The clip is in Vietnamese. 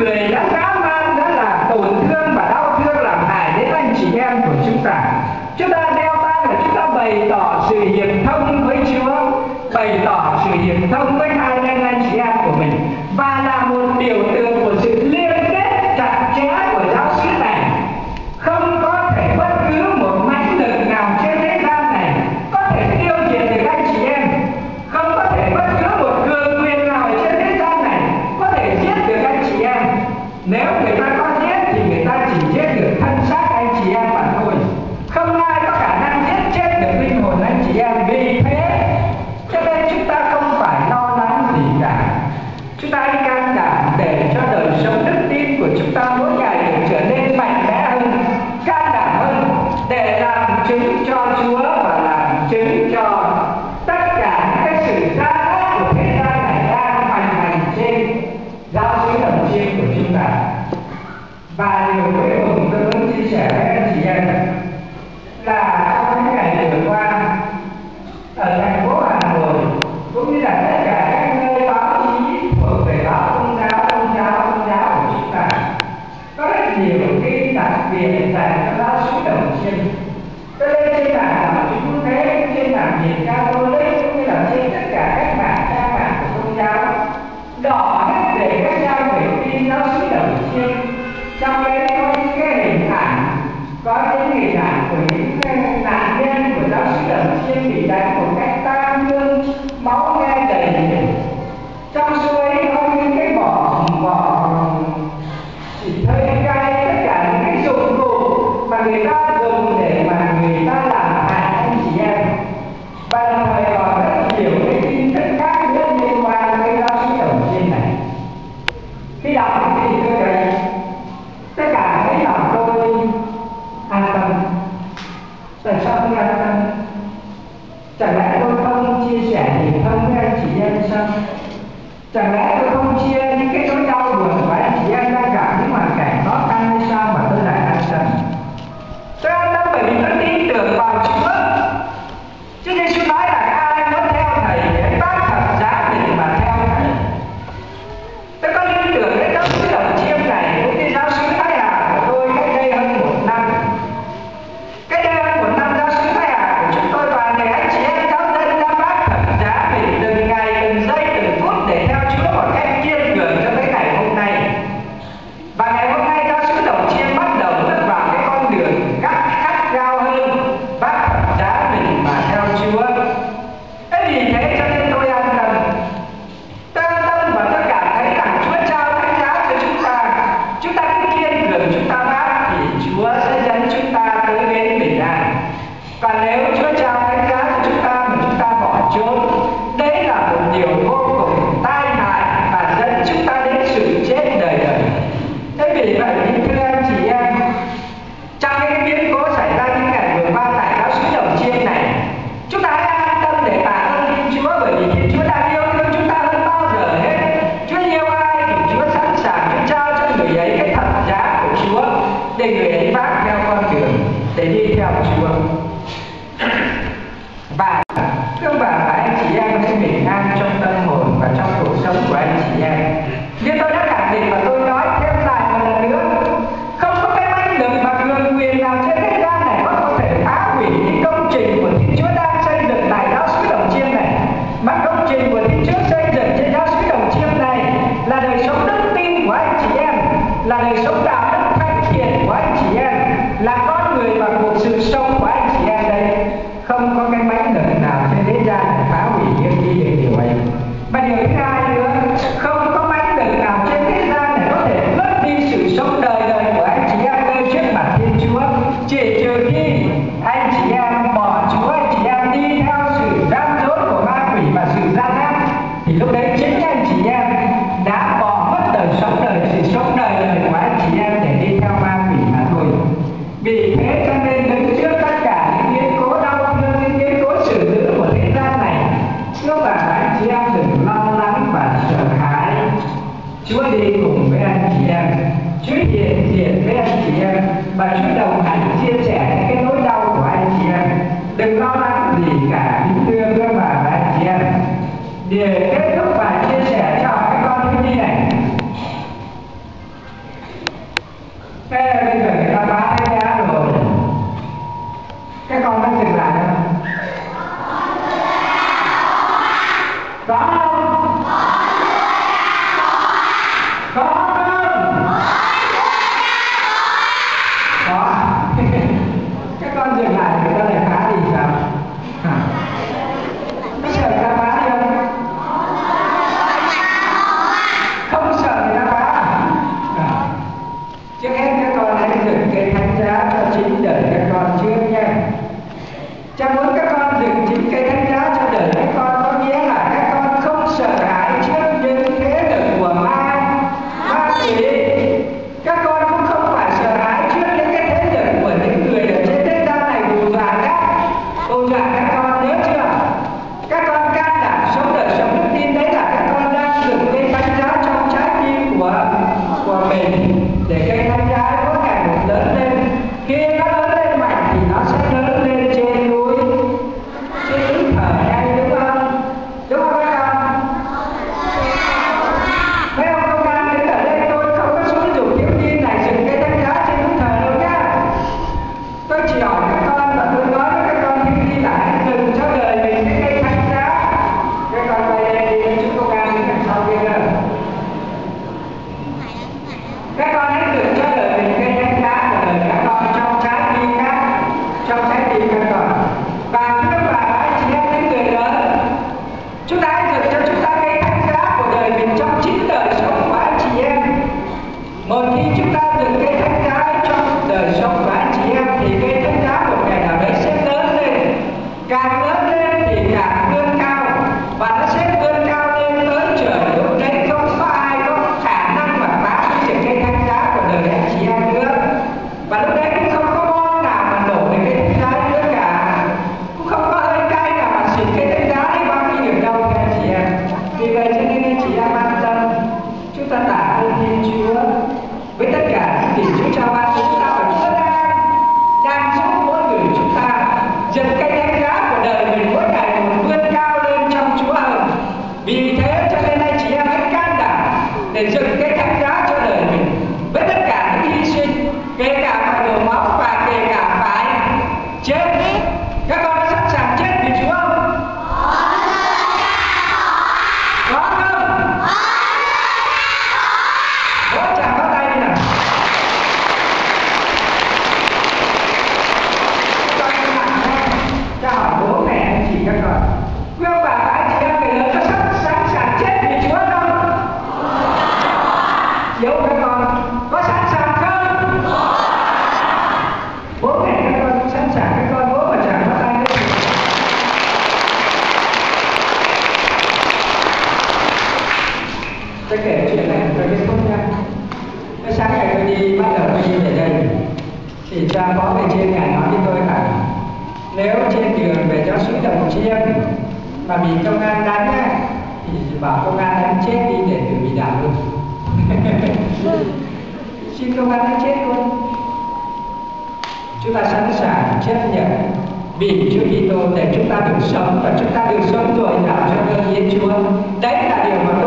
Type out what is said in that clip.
người đã dã man, đã làm tổn thương và đau thương làm hại đến anh chị em của chúng ta. Chúng ta đeo tay là chúng ta bày tỏ sự hiệp thông với Chúa, bày tỏ sự hiệp thông với hai anh chị em của mình, và là một biểu tượng của sự liên kết chặt chẽ của giáo xứ này. Không có thể bất cứ một mãnh lực nào trên thế gian này có thể tiêu diệt được anh chị em. Không có thể bất cứ một cường quyền nào trên thế gian này có thể giết được anh chị em. Nếu người ta có giết thì người ta chỉ giết được thân xác anh chị em mà thôi. Không ai có khả năng giết chết được linh hồn anh chị em. Vì thế cho nên chúng ta không phải lo lắng gì cả. Chúng ta hãy can đảm để cho đời sống đức tin của chúng ta mỗi ngày được trở nên mạnh mẽ hơn, can đảm hơn, để làm chứng cho Chúa và làm chứng cho tất cả những cái sự gian ác của thế gian này đang hoành hành trên giáo xứ Đồng Chiêm của chúng ta. Và điều cuối cùng tôi muốn chia sẻ với anh chị em là trong những ngày vừa qua ở thành phố Hà Nội cũng như là tất cả các nơi báo chí thuộc về báo Công giáo của chúng ta có rất nhiều cái đặc biệt dành cho giáo xứ Đồng Chiêm. Cho nên trên mạng là chúng cũng thế, trên mạng Việt Catholic cũng như là trên tất cả các trang mạng của Công giáo đỏ hết để các trang về tin giáo xứ Đồng Chiêm. Trong đấy có những cái hình ảnh, có những hình ảnh của những nạn nhân của giáo xứ Đồng Chiêm bị đánh một cách tàn nhẫn, máu me đầy mình. Trong số ấy có những cái vỏ chỉ hơi cay, tất cả những cái dụng cụ mà người ta dùng để mà người ta làm hại anh chị em. Và đồng thời còn rất nhiều cái tin tức khác nữa liên quan với giáo xứ Đồng Chiêm này. Khi đọc những cái tin tức đấy, tất cả cái lòng tôi an tâm. Tại sao tôi an tâm? Chẳng lẽ tôi không chia sẻ tình thân với anh chị em sao? Chẳng lẽ tôi không chia những cái nỗi đau buồn của anh chị em đang gặp những hoàn cảnh khó khăn hay sao mà tôi lại an tâm? Tôi an tâm bởi vì tôi tin tưởng vào Chúa. Chứ khi Chúa nói là ai muốn theo Thầy thì hãy vác thập giá mình mà theo Thầy. Tôi có tin tưởng cái giáo xứ Đồng Chiêm này cũng như giáo xứ Thái Hà của tôi cách đây hơn 1 năm. Cách đây hơn 1 năm giáo xứ Thái Hà của chúng tôi và người anh chị em giáo dân đã vác thập giá mình từng ngày, từng giây, từng phút để theo Chúa một cách kiên cường cho tới ngày hôm nay. Và ngày hôm nay giáo xứ Đồng Chiêm bắt đầu bước vào cái con đường gắt gao hơn, vác thập giá mình mà theo Chúa. Thế vì thế cho nên tôi an tâm. Tôi an tâm và tôi cảm thấy rằng Chúa trao thánh giá cho chúng ta. Chúng ta cứ kiên cường, chúng ta vác thì Chúa sẽ dẫn chúng ta tới bên bình an. Và nếu Chúa trao thánh giá cho chúng ta mà chúng ta bỏ trốn, đấy là một điều vô cùng tai hại và dẫn chúng ta đến sự chết đời đời. Thế vì vậy thưa anh chị em, trong cái biến cố xảy ra những ngày vừa qua tại giáo xứ Đồng Chiêm này, chúng ta hãy an tâm để tạ ơn Thiên Chúa, bởi vì Thiên Chúa đang yêu thương chúng ta hơn bao giờ hết. Chúa yêu ai thì Chúa sẵn sàng Chúa trao cho người ấy cái thập giá của Chúa để người ấy vác theo con đường để đi theo Chúa. Và thưa bà và anh chị em hãy bình an trong tâm hồn và trong cuộc sống của anh chị em. Như tôi đã khẳng định và tôi nói thêm lại một lần nữa, không có cái mãnh lực mà cường quyền nào trên thế gian này có thể phá hủy những công trình của Thiên Chúa đang xây dựng tại giáo xứ Đồng Chiêm này. Mà công trình của Thiên Chúa xây dựng trên giáo xứ Đồng Chiêm này là đời sống đức tin của anh chị em, là đời sống đạo đức thánh thiện của anh chị em, là con người và cuộc sự sống của anh chị em đây. Không có cái mãnh lực nào trên thế gian để phá hủy đi được điều ấy. Và điều thứ hai nữa, không có mãnh lực nào trên thế gian này có thể mất đi sự sống đời đời của anh chị em nơi trước mặt Thiên Chúa, chỉ trừ khi anh chị em bỏ Chúa, anh chị em đi theo sự gian dối của ma quỷ và sự gian ác, thì lúc đấy chính anh chị em đã bỏ mất đời sống sự sống đời đời của anh chị em để đi theo ma quỷ mà thôi. Vì thế cho nên đứng trước tất cả những biến cố đau thương, những biến cố xử nữ của thế gian này, thưa bà và anh chị em đừng lo lắng và sợ hãi. Chúa đi cùng với anh chị em, Chúa hiện diện với anh chị em, và Chúa đồng hành chia sẻ những cái nỗi đau của anh chị em. Đừng lo lắng gì cả, thưa bà và anh chị em. Để kết thúc bài chia sẻ cho cái con thiếu nhi này, Có không? Có. Các con dừng lại người ta lại phá thì sao? Có sợ người ta phá đi không? Không sợ người ta phá. Trước hết các con hãy dựng cây thánh giá cho chính đời các con trước nha. Cha muốn các con dựng chính cây thánh giá cho đời các con, có nghĩa là các con không sợ hãi trước những thế lực của ma quỷ. Các con cũng không phải sợ hãi trước những cái thế lực của những người ở trên thế gian này hù dọa các con, nhớ chưa? Các con can đảm sống đời sống đức tin, đấy là các con đang dựng cây thánh giá trong trái tim của mình, để cây thánh giá có ngày một lớn lên. Khi nó lớn lên mạnh thì nó sẽ lớn lên trên núi thờ ngay, đúng không? Đúng không các con? Mấy ông công an đến ở đây tôi không có xúi giục thiếu nhi này dựng cây thánh giá trên núi thờ đâu nhá. Tôi chỉ hỏi các con và tôi nói với các con thiếu nhi là hãy dựng cho đời mình cái cây thánh giá. Các con quay đây đi, chú công an đi đằng sau kia nữa. Các con hãy dựng cho đời mình cây thánh giá của đời các con trong trái tim các con. Và thưa bà anh chị em, những người lớn, chúng ta hãy dựng cho chúng ta cây thánh giá của đời mình trong chính đời sống của anh chị em. Một khi chúng ta dựng cây thánh giá trong đời sống của anh chị em thì cây thánh giá một ngày nào đấy sẽ lớn lên. Càng lớn lên thì càng vươn cao, và nó sẽ vươn cao lên tới trời. Lúc đấy không có ai có khả năng mà phá hủy cây thánh giá của đời anh chị em nữa. Và lúc đấy cũng không có bom nào mà nổ về cây thánh giá nữa cả, cũng không có hơi cay nào mà xịt cây thánh giá đi bao nguy hiểm đâu các anh chị em. Vì vậy cho nên anh chị em an tâm, chúng ta tạ ơn Thiên Chúa với tất cả những gì Chúa trao ban cho chúng ta, và Chúa đang giúp mỗi người chúng ta dựng cây thánh giá của đời mình mỗi ngày một vươn cao lên trong Chúa hơn. Vì thế cho nên anh chị em hãy can đảm để dựng cây thánh giá cho đời mình với tất cả những hy sinh, kể cả phải đổ máu và kể cả phải chết. Các con đã sẵn sàng chết vì Chúa không? Có không? Bố chàng bắt tay đi nào. Cho anh nặng nha. Cha hỏi bố mẹ anh chị các con, quý ông bà và anh chị em người lớn có sẵn sàng chết vì Chúa không? Chiếu các con có sẵn sàng không? Bố mẹ các con cũng sẵn sàng. Các con bố mà chàng bắt tay lên. Tôi kể chuyện này tôi kết thúc nha. Cái sáng ngày tôi đi, bắt đầu tôi đi về đây thì cha có về trên nhà nói với tôi là nếu trên đường về cho suối Đồng Chiêm mà bị công an đánh á, thì bảo công an đánh chết đi để tự bị đạo luôn. Xin công an đánh chết luôn. Chúng ta sẵn sàng chấp nhận vì Chúa Kitô để chúng ta được sống, và chúng ta được sống rồi đạo cho ơn Thiên Chúa. Đấy là điều mà